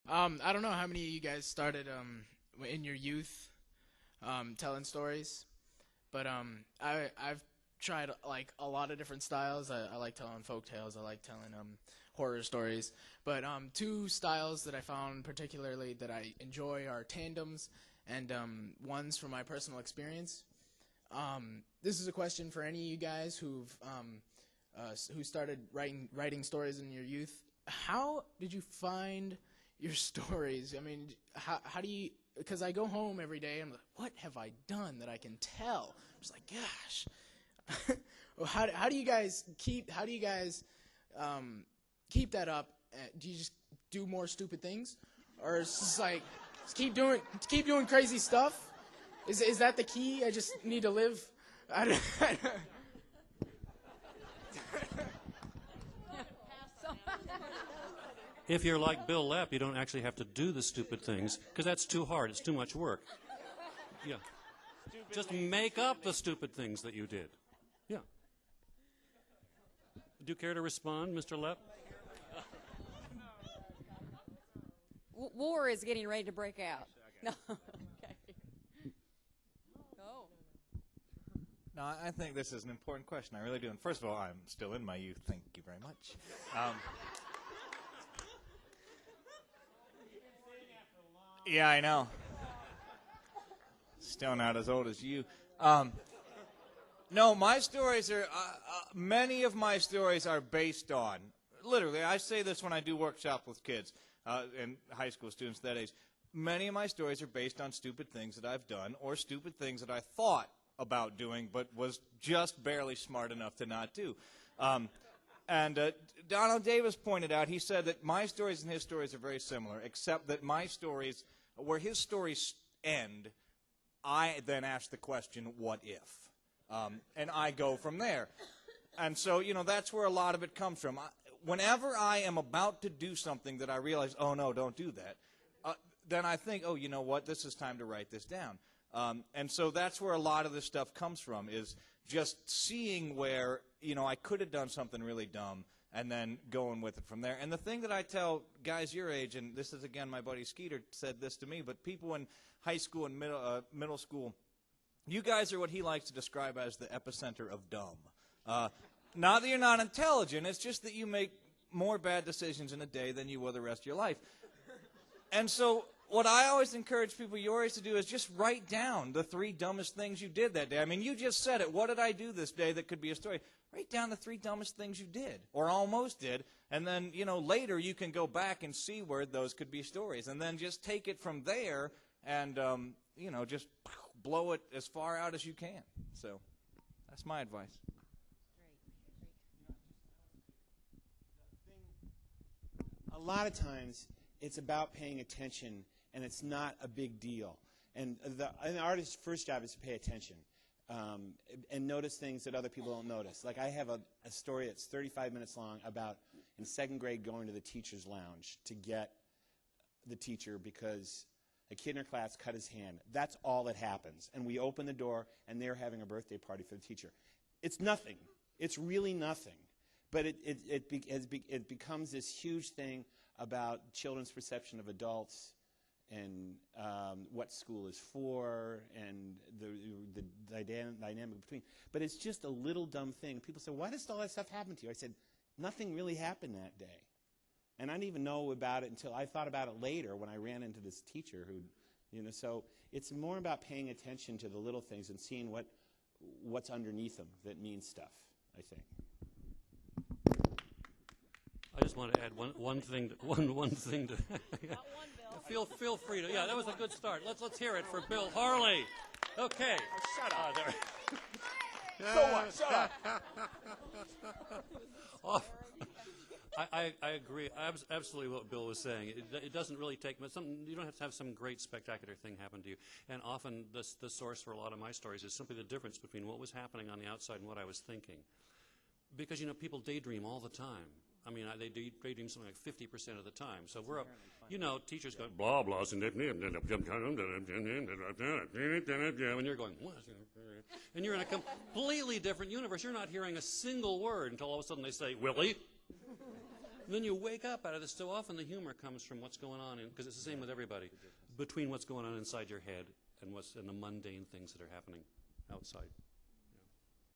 I don't know how many of you guys started in your youth telling stories, but I've tried like a lot of different styles. I like telling folk tales. I like telling horror stories. But two styles that I found particularly that I enjoy are tandems and ones from my personal experience. This is a question for any of you guys who started writing stories in your youth. How did you find your stories? I mean, how do you? Because I go home every day and I'm like, what have I done that I can tell? I'm just like, gosh. Well, how do you guys keep that up? Do you just do more stupid things, or is just like just keep doing crazy stuff? Is that the key? I just need to live. I don't, If you're like Bill Lepp, you don't actually have to do the stupid things because that's too hard. It's too much work. Yeah. Just make up the stupid things that you did. Yeah. Do you care to respond, Mr. Lepp? War is getting ready to break out. No. Okay. Oh. No, I think this is an important question. I really do. And first of all, I'm still in my youth. Thank you very much. Yeah, I know. Still not as old as you. No, my stories are, many of my stories are based on, literally, I say this when I do workshop with kids and high school students that age. Many of my stories are based on stupid things that I've done or stupid things that I thought about doing but was just barely smart enough to not do. And Donald Davis pointed out, he said that my stories and his stories are very similar, except that my stories, where his stories end, I then ask the question, what if? And I go from there. And so, that's where a lot of it comes from. Whenever I am about to do something that I realize, oh, no, don't do that, then I think, oh, you know what, this is time to write this down. And so that's where a lot of this stuff comes from, is just seeing where, I could have done something really dumb and then going with it from there. And the thing that I tell guys your age, and this is, again, my buddy Skeeter said this to me, but people in high school and middle school, you guys are what he likes to describe as the epicenter of dumb. Not that you're not intelligent, it's just that you make more bad decisions in a day than you will the rest of your life. And so what I always encourage people your age to do is just write down the 3 dumbest things you did that day. I mean, you just said it. What did I do this day that could be a story? Write down the 3 dumbest things you did, or almost did, and then, later you can go back and see where those could be stories. And then just take it from there and, just blow it as far out as you can. So that's my advice. A lot of times it's about paying attention, and it's not a big deal. And an artist's first job is to pay attention and notice things that other people don't notice. Like I have a story that's 35 minutes long about in 2nd grade going to the teacher's lounge to get the teacher because a kid in her class cut his hand. That's all that happens. And we open the door, and they're having a birthday party for the teacher. It's nothing. It's really nothing. But it becomes this huge thing about children's perception of adults and what school is for and the dynamic between. But it's just a little dumb thing. People say, why does all that stuff happen to you? I said, nothing really happened that day. And I didn't even know about it until I thought about it later when I ran into this teacher who, so it's more about paying attention to the little things and seeing what's underneath them that means stuff, I think. I just want to add one thing. One thing to. Feel free to. Yeah, that was a good start. Let's hear it for Bill Harley. Okay. Shut up. There. So what? Shut up. I agree absolutely what Bill was saying. It doesn't really take much. You don't have to have some great spectacular thing happen to you. And often the source for a lot of my stories is simply the difference between what was happening on the outside and what I was thinking. Because, people daydream all the time. I mean, they daydream something like 50% of the time. So we're up, teachers go, blah, blah, and you're going, what? And you're in a completely different universe. You're not hearing a single word until all of a sudden they say, Willie. then you wake up out of this. So often the humor comes from what's going on, because it's the same with everybody, between what's going on inside your head and the mundane things that are happening outside.